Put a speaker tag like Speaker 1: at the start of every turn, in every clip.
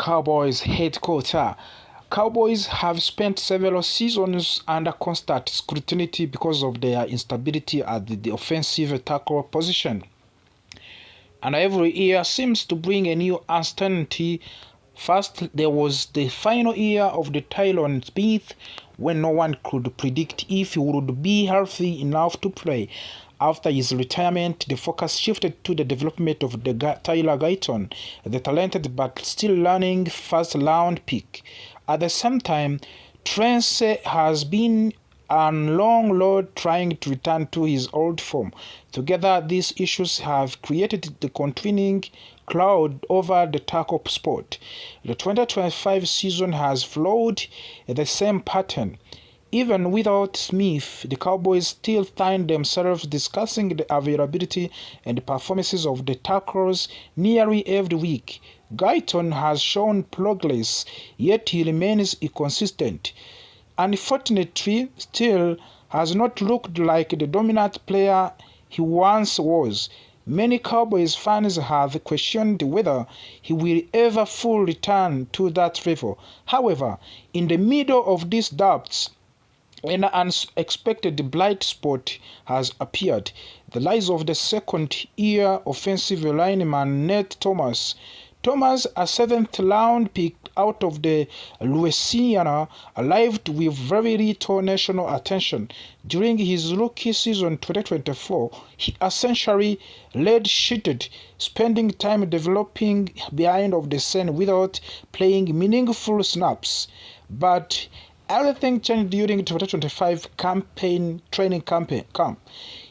Speaker 1: Cowboys headquarters. Cowboys have spent several seasons under constant scrutiny because of their instability at the offensive tackle position. And every year seems to bring a new uncertainty. First, there was the final year of the Tyron Smith when no one could predict if he would be healthy enough to play. After his retirement, the focus shifted to the development of the Tyler Guyton, the talented but still learning first-round pick. At the same time, Trance has been on long road trying to return to his old form. Together, these issues have created the continuing cloud over the tackle spot. The 2025 season has followed the same pattern. Even without Smith, the Cowboys still find themselves discussing the availability and performances of the tackles nearly every week. Guyton has shown progress, yet he remains inconsistent. Unfortunately, still has not looked like the dominant player he once was. Many Cowboys fans have questioned whether he will ever fully return to that level. However, in the middle of these doubts, an unexpected blind spot has appeared. The rise of the second-year offensive lineman Nate Thomas. Thomas, a seventh-round pick out of the Louisiana, arrived with very little national attention. During his rookie season 2024, he essentially redshirted, spending time developing behind of the scene without playing meaningful snaps. But everything changed during 2025 training camp.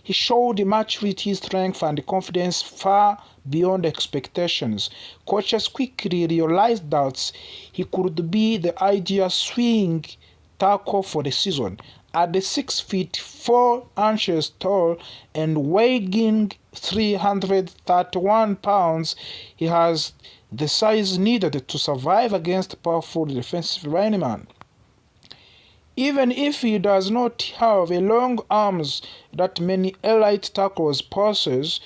Speaker 1: He showed maturity, strength, and confidence far beyond expectations. Coaches quickly realized that he could be the ideal swing tackle for the season. At the 6 feet 4 inches tall and weighing 331 pounds, he has the size needed to survive against powerful defensive linemen. Even if he does not have a long arms that many elite tackles possess,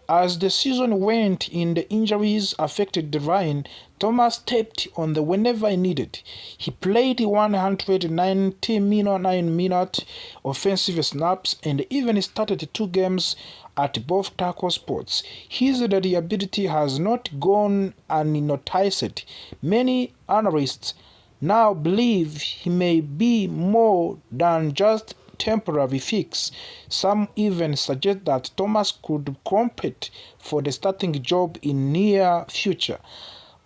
Speaker 1: as the season went in, the injuries affected the line. Thomas stepped on the whenever needed. He played 199-minute offensive snaps and even started 2 games at both tackle spots. His reliability has not gone unnoticed. Many analysts now believe he may be more than just temporary fix. Some even suggest that Thomas could compete for the starting job in near future.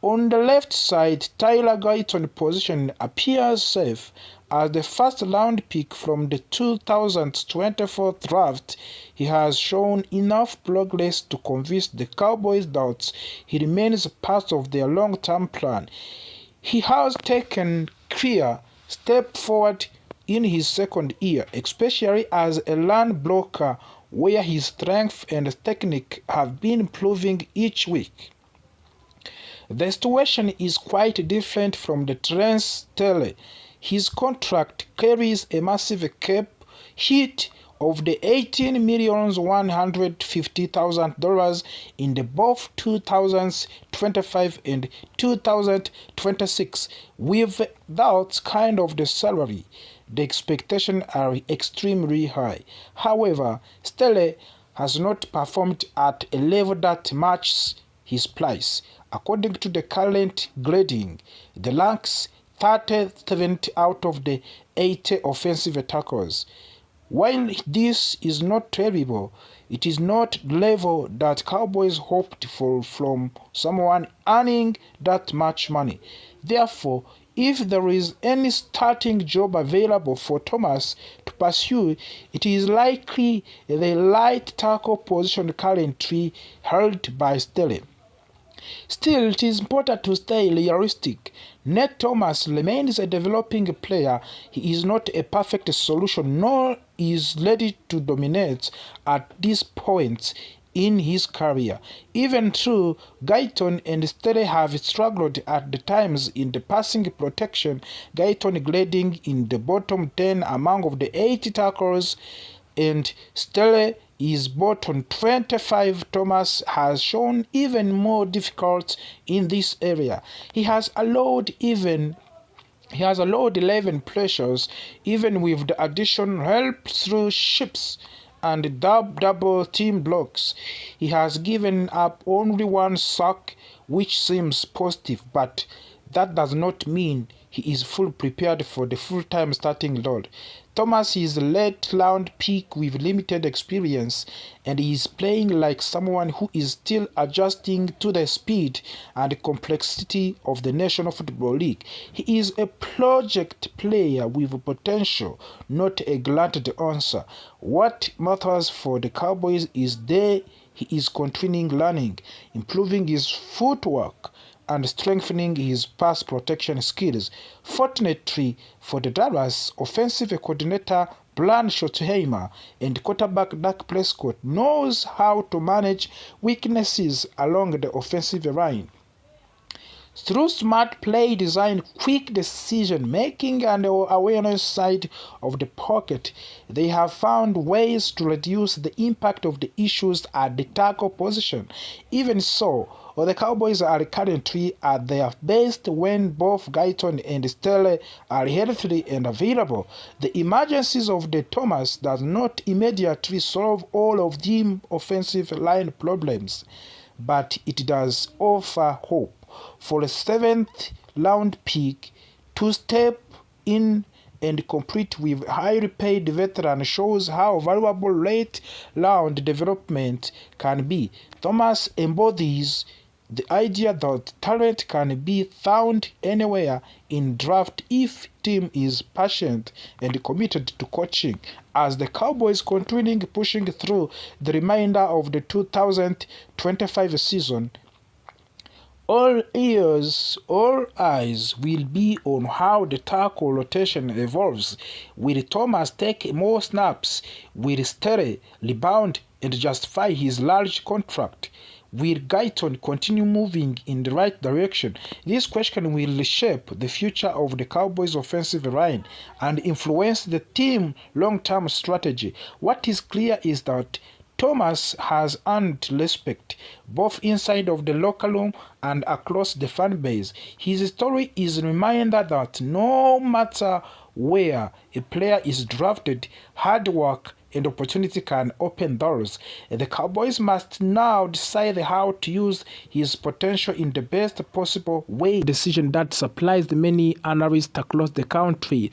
Speaker 1: On the left side, Tyler Guyton's position appears safe. As the first-round pick from the 2024 draft, he has shown enough progress to convince the Cowboys that he remains part of their long-term plan. He has taken clear step forward in his second year, especially as a run blocker, where his strength and technique have been improving each week. The situation is quite different from the Trance Taylor. His contract carries a massive cap hit of the $18,150,000 in the both 2025 and 2026. With that kind of the salary, the expectations are extremely high. However, Stelle has not performed at a level that matches his price. According to the current grading, the ranks 37th out of the 80 offensive tackles. While this is not terrible, it is not the level that Cowboys hoped for from someone earning that much money. Therefore, if there is any starting job available for Thomas to pursue, it is likely the right tackle position currently held by Stelle. Still, it is important to stay realistic. Nate Thomas remains a developing player. He is not a perfect solution, nor is ready to dominate at this point in his career. Even though Guyton and Stelle have struggled at the times in the passing protection, Guyton grading in the bottom 10 among of the 80 tackles and Stelle is bought on 25. Thomas has shown even more difficult in this area. He has allowed 11 pressures, even with the additional help through ships and double team blocks. He has given up only one sack, which seems positive, but that does not mean he is fully prepared for the full-time starting role. Thomas is a late-round pick with limited experience, and he is playing like someone who is still adjusting to the speed and complexity of the National Football League. He is a project player with potential, not a granted answer. What matters for the Cowboys is he is continuing learning, improving his footwork, and strengthening his pass protection skills. Fortunately for the Dallas, offensive coordinator Brian Schottenheimer and quarterback Dak Prescott knows how to manage weaknesses along the offensive line. Through smart play design, quick decision making, and awareness side of the pocket, they have found ways to reduce the impact of the issues at the tackle position. Even so, the Cowboys are currently at their best when both Guyton and Stelle are healthy and available. The emergencies of the Thomas does not immediately solve all of the offensive line problems, but it does offer hope for a 7th round pick to step in and compete with highly paid veteran shows how valuable late round development can be. Thomas embodies the idea that talent can be found anywhere in draft if team is patient and committed to coaching. As the Cowboys continue pushing through the remainder of the 2025 season, all eyes will be on how the tackle rotation evolves. Will Thomas take more snaps? Will Stelle rebound and justify his large contract? Will Guyton continue moving in the right direction? This question will reshape the future of the Cowboys' offensive line and influence the team's long-term strategy. What is clear is that Thomas has earned respect, both inside of the locker room and across the fan base. His story is a reminder that no matter where a player is drafted, hard work and opportunity can open doors. The Cowboys must now decide how to use his potential in the best possible way. A decision that surprised many analysts across the country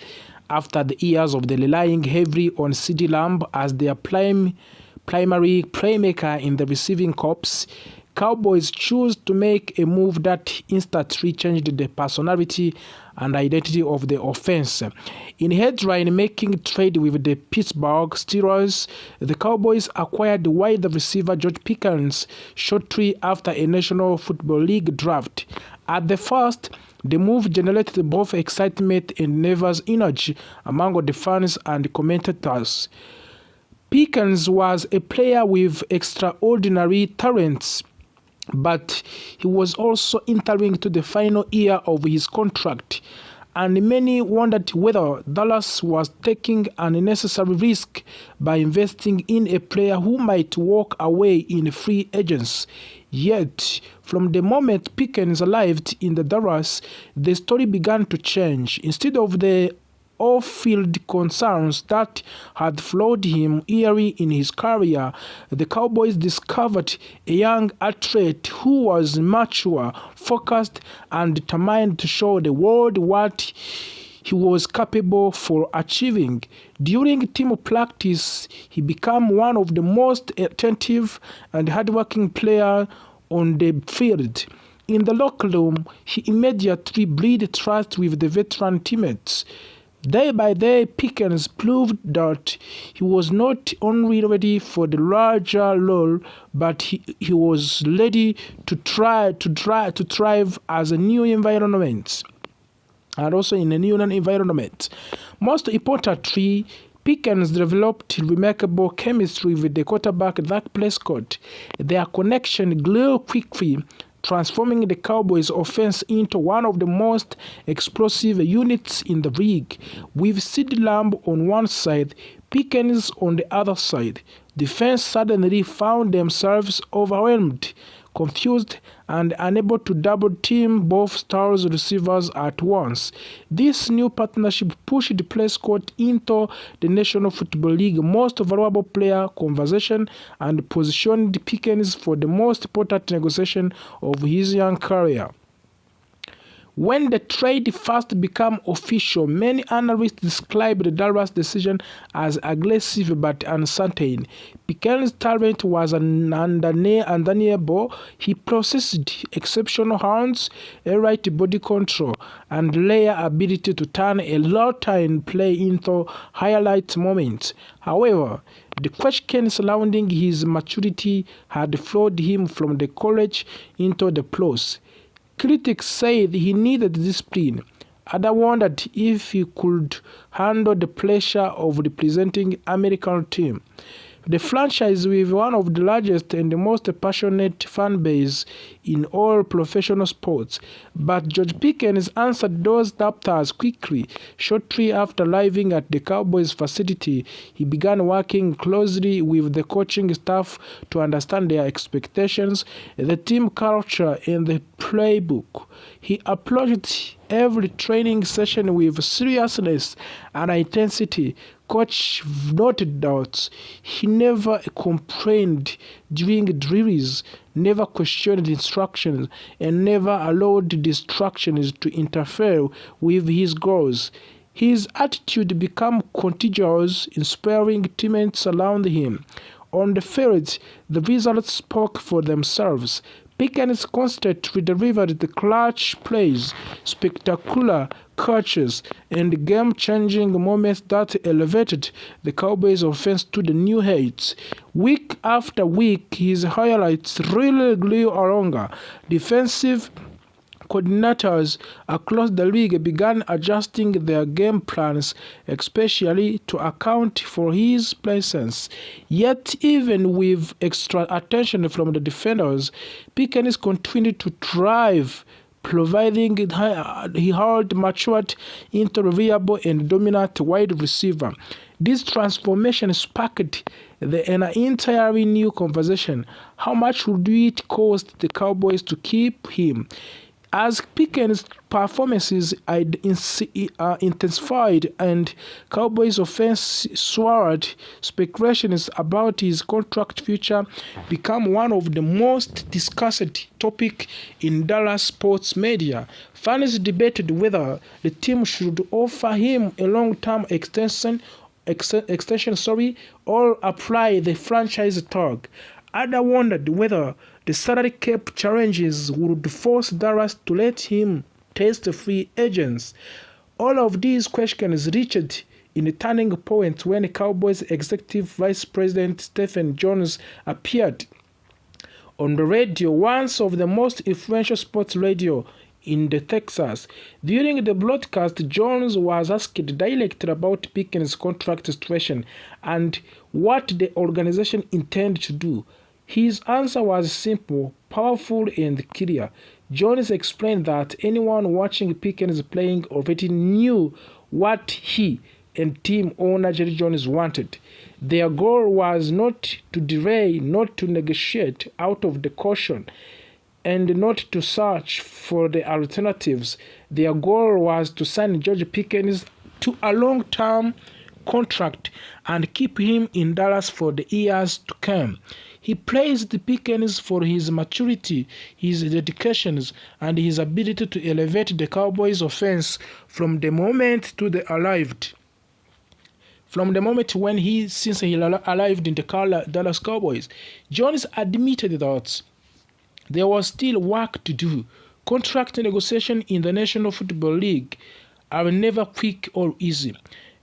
Speaker 1: after the years of relying heavily on CeeDee Lamb as their primary playmaker in the receiving corps. Cowboys choose to make a move that instantly changed the personality and identity of the offense. In headline-making trade with the Pittsburgh Steelers, the Cowboys acquired wide receiver George Pickens shortly after a National Football League draft. At the first, the move generated both excitement and nervous energy among the fans and commentators. Pickens was a player with extraordinary talents, but he was also entering to the final year of his contract, and many wondered whether Dallas was taking an unnecessary risk by investing in a player who might walk away in free agents. Yet, from the moment Pickens arrived in the Dallas, the story began to change. Instead of the off-field concerns that had flawed him early in his career, the Cowboys discovered a young athlete who was mature, focused, and determined to show the world what he was capable for achieving. During team practice, he became one of the most attentive and hardworking players on the field. In the locker room, he immediately breathed trust with the veteran teammates. Day by day, Pickens proved that he was not only ready for the larger role, but he was ready to thrive as a new environment, and also in a new environment. Most importantly, Pickens developed remarkable chemistry with the quarterback Dak Prescott. Their connection grew quickly, transforming the Cowboys' offense into one of the most explosive units in the league. With CeeDee Lamb on one side, Pickens on the other side. Defense suddenly found themselves overwhelmed, confused, and unable to double-team both stars receivers at once. This new partnership pushed Prescott into the National Football League most valuable player conversation and positioned Pickens for the most important negotiation of his young career. When the trade first became official, many analysts described Dallas' decision as aggressive but uncertain. Pickens' talent was undeniable. He possessed exceptional hands, a right body control, and rare ability to turn a routine play into highlight moments. However, the question surrounding his maturity had flowed him from the college into the pros. Critics said he needed discipline. Others wondered if he could handle the pressure of representing American team. The franchise with one of the largest and the most passionate fan base in all professional sports. But George Pickens answered those doubters quickly. Shortly after arriving at the Cowboys facility, he began working closely with the coaching staff to understand their expectations, the team culture, and the playbook. He approached every training session with seriousness and intensity. Coach noted that he never complained during drills, never questioned instructions, and never allowed distractions to interfere with his goals. His attitude became contagious, inspiring teammates around him. On the field, the results spoke for themselves. Pickens constantly delivered the clutch plays, spectacular catches, and game-changing moments that elevated the Cowboys' offense to the new heights. Week after week, his highlights really grew longer. Defensive coordinators across the league began adjusting their game plans, especially to account for his presence. Yet, even with extra attention from the defenders, Pickens continued to thrive, providing he had matured into a reliable and dominant wide receiver. This transformation sparked an entirely new conversation. How much would it cost the Cowboys to keep him? As Pickens' performances intensified and Cowboys' offense soared, speculations about his contract future became one of the most discussed topics in Dallas sports media. Fans debated whether the team should offer him a long-term extension, or apply the franchise tag. Others wondered whether the salary cap challenges would force Dallas to let him test free agents. All of these questions reached in a turning point when Cowboys Executive Vice President Stephen Jones appeared on the radio, one of the most influential sports radio in the Texas. During the broadcast, Jones was asked directly about Pickens' contract situation and what the organization intended to do. His answer was simple, powerful, and clear. Jones explained that anyone watching Pickens playing already knew what he and team owner Jerry Jones wanted. Their goal was not to delay, not to negotiate out of the caution, and not to search for the alternatives. Their goal was to sign George Pickens to a long-term contract and keep him in Dallas for the years to come. He praised Pickens for his maturity, his dedication, and his ability to elevate the Cowboys' offense from the moment when he arrived in the Dallas Cowboys. Jones admitted that there was still work to do. Contract negotiations in the National Football League are never quick or easy.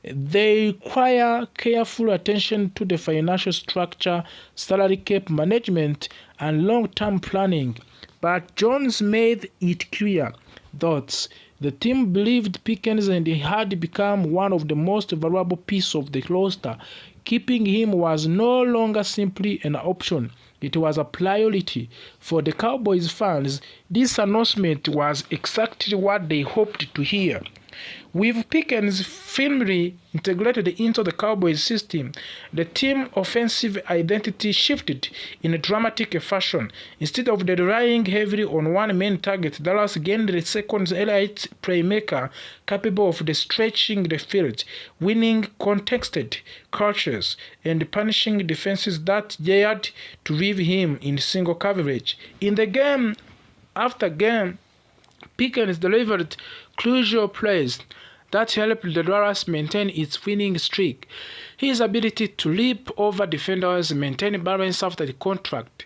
Speaker 1: They require careful attention to the financial structure, salary cap management, and long-term planning. But Jones made it clear that the team believed Pickens and he had become one of the most valuable pieces of the roster. Keeping him was no longer simply an option. It was a priority. For the Cowboys fans, this announcement was exactly what they hoped to hear. With Pickens firmly integrated into the Cowboys system, the team's offensive identity shifted in a dramatic fashion. Instead of relying heavily on one main target, Dallas gained the second elite playmaker capable of stretching the field, winning contested catches, and punishing defenses that dared to leave him in single coverage. In the game after game, Pickens delivered crucial plays that helped the Dallas maintain its winning streak. His ability to leap over defenders, maintain balance after the contact,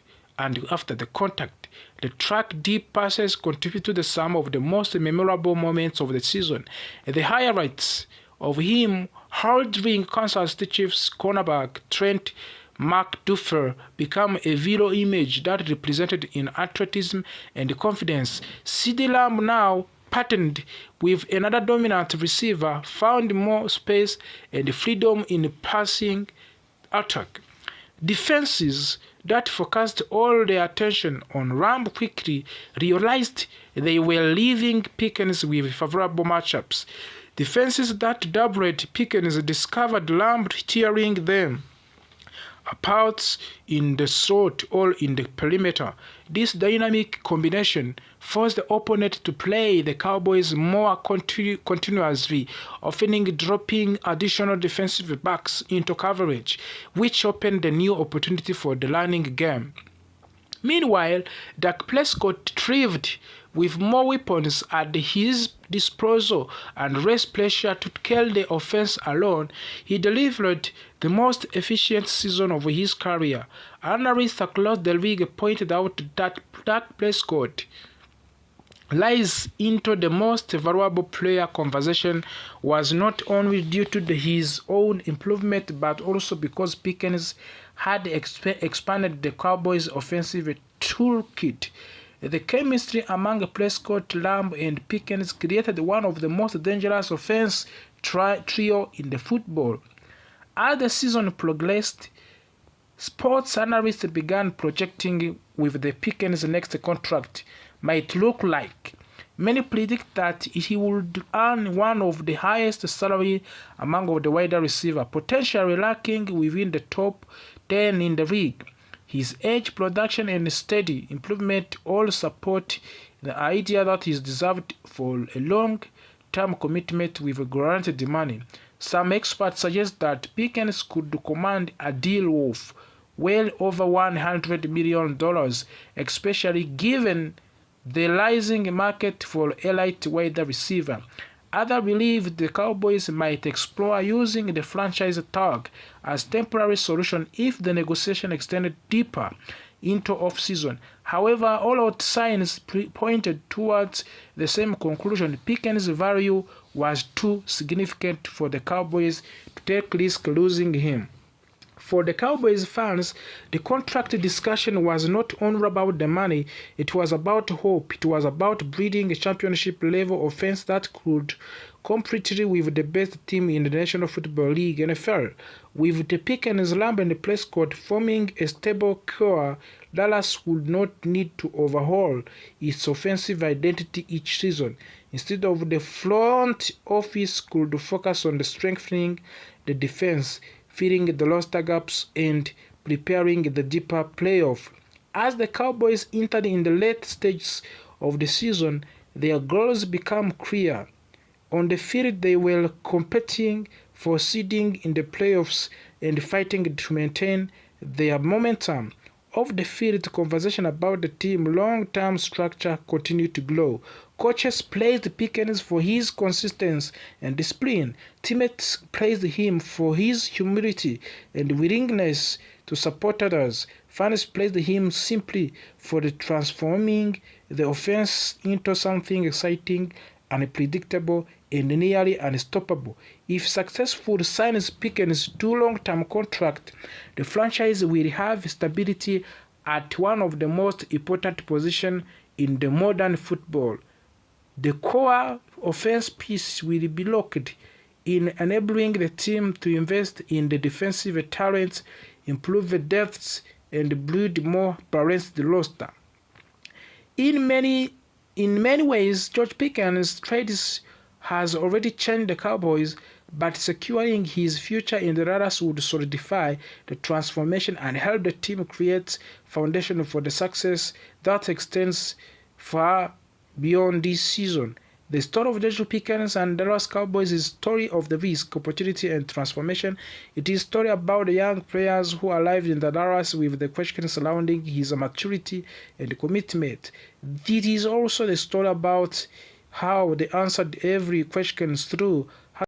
Speaker 1: the track deep passes contribute to some of the most memorable moments of the season. The highlights of him hurdling Kansas City Chiefs cornerback Trent McDuffie became a viral image that represented in athleticism and confidence. CeeDee Lamb, now partnered with another dominant receiver, found more space and freedom in passing attack. Defenses that focused all their attention on Lamb quickly realized they were leaving Pickens with favorable matchups. Defenses that doubled Pickens discovered Lamb tearing them apart in the slot or in the perimeter. This dynamic combination forced the opponent to play the Cowboys more continuously, often dropping additional defensive backs into coverage, which opened a new opportunity for the running game. Meanwhile, Dak Prescott thrived with more weapons at his disposal and less pressure to carry the offense alone. He delivered the most efficient season of his career. Analysts across the league pointed out that Dak Prescott rise into the most valuable player conversation was not only due to his own improvement but also because Pickens had expanded the Cowboys' offensive toolkit. The chemistry among Prescott, Lamb, and Pickens created one of the most dangerous offense trio in the football. As the season progressed, sports analysts began projecting with the Pickens' next contract might look like. Many predict that he would earn one of the highest salaries among the wide receivers, potentially ranking within the top 10 in the league. His age, production, and steady improvement all support the idea that he is deserved for a long-term commitment with guaranteed money. Some experts suggest that Pickens could command a deal worth well over $100 million, especially given the rising market for elite wide receiver. Others believe the Cowboys might explore using the franchise tag as temporary solution if the negotiation extended deeper into off-season. However, all signs pointed towards the same conclusion. Pickens' value was too significant for the Cowboys to take risk losing him. For the Cowboys fans, the contract discussion was not only about the money, it was about hope. It was about breeding a championship-level offense that could compete with the best team in the National Football League, NFL. With the Pickens, Lamb, and Prescott forming a stable core, Dallas would not need to overhaul its offensive identity each season. Instead of the front office could focus on strengthening the defense, filling the roster gaps, and preparing the deeper playoff. As the Cowboys entered in the late stages of the season, their goals became clear. On the field, they were competing for seeding in the playoffs and fighting to maintain their momentum. Off the field, conversation about the team's long-term structure continued to grow. Coaches praised Pickens for his consistency and discipline. Teammates praised him for his humility and willingness to support others. Fans praised him simply for transforming the offense into something exciting, unpredictable, and nearly unstoppable. If successful signs Pickens to long-term contract, the franchise will have stability at one of the most important positions in the modern football. The core offense piece will be locked in enabling the team to invest in the defensive talent, improve the depths, and build more balanced roster. In many ways, George Pickens trades has already changed the Cowboys, but securing his future in the Dallas would solidify the transformation and help the team create foundation for the success that extends far beyond this season. The story of Joshua Pickens and Dallas Cowboys is a story of the risk, opportunity, and transformation. It is a story about the young players who arrived in the Dallas with the questions surrounding his maturity and commitment. It is also the story about how they answered every question through